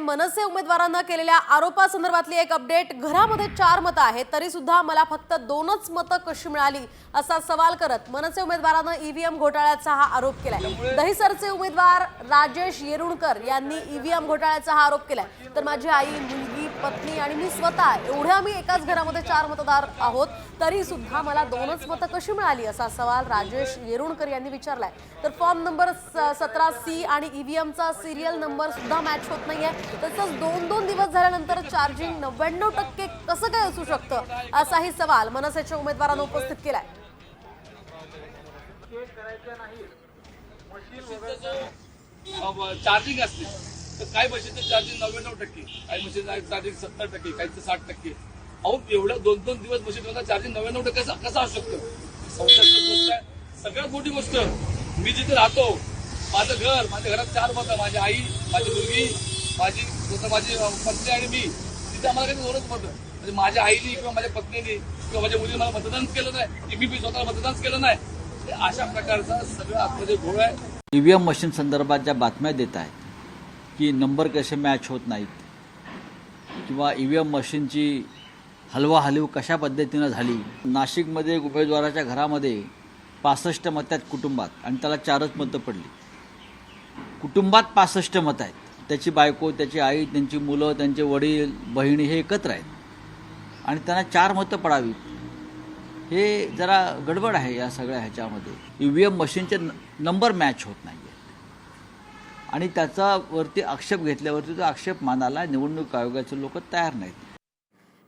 मनसे उमेदवारांना केलेल्या आरोपासंदर्भातली एक अपडेट। घरामध्ये 4 मतं आहेत तरी सुद्धा मला फक्त 2च मतं कशी मिळाली असा सवाल करत मनसे उमेदवारानं ईव्हीएम घोटाळ्याचा हा आरोप केलाय। दहिसरचे उमेदवार राजेश येरुणकर यांनी ईव्हीएम घोटाळ्याचा हा आरोप केलाय। तर माझी आई, मुलगी, पत्नी आणि मी स्वतः एवढे आम्ही एकाच घरामध्ये 4 मतदार आहोत तरी सुद्धा मला 2च मतं कशी मिळाली असा सवाल राजेश येरुणकर यांनी विचारलाय। तर फॉर्म नंबर 17C आणि ईव्हीएमचा सिरियल नंबर सुद्धा मॅच होत नाहीये। तसंच 2 दिवस झाल्यानंतर चार्जिंग 99% कसं काय असू शकतं असाही सवाल मनसेच्या उमेदवारांनी उपस्थित केलाय। चार्जिंग असते तर काही मशीनचं चार्जिंग 99%, काही मशीनचं चार्जिंग 70%, काहीचं 60%। अहो एवढं 2 दिवस मशीनचा चार्जिंग 99% कसं असू शकतं? गोष्ट आहे। सगळ्यात मोठी गोष्ट, मी जिथे राहतो, माझं घर, माझ्या घरात 4 मतं, माझी आई, माझी मुलगी, माझी पत्नी आणि मी, तिथे आम्हाला काही 2च मतं। म्हणजे माझ्या आईने किंवा माझ्या पत्नीने किंवा माझ्या मुलीने मला मतदान केलं नाही, मी स्वतःला मतदान केलं नाही। अशा प्रकारचा सगळं आतमध्ये घोळ आहे। ईव्हीएम मशीन संदर्भात ज्या बातम्या देत आहेत की नंबर कसे मॅच होत नाहीत किंवा ईव्हीएम मशीनची हलवाहलव कशा पद्धतीनं झाली। नाशिकमध्ये एक उमेदवाराच्या घरामध्ये 65 मतं आहेत कुटुंबात आणि त्याला 4च मतं पडली। कुटुंबात 65 मतं आहेत, त्याची बायको, त्याची आई, त्यांची मुलं, त्यांचे वडील, बहिणी हे एकत्र आहेत आणि त्यांना 4 मतं पडावीत, हे जरा गडबड आहे या सगळ्या ह्याच्यामध्ये। ईव्हीएम मशीनचे नंबर मॅच होत नाही आणि त्याचा वरती आक्षेप घेतल्यावरती तो आक्षेप मानायला निवडणूक आयोगाचे लोक तयार नाहीत।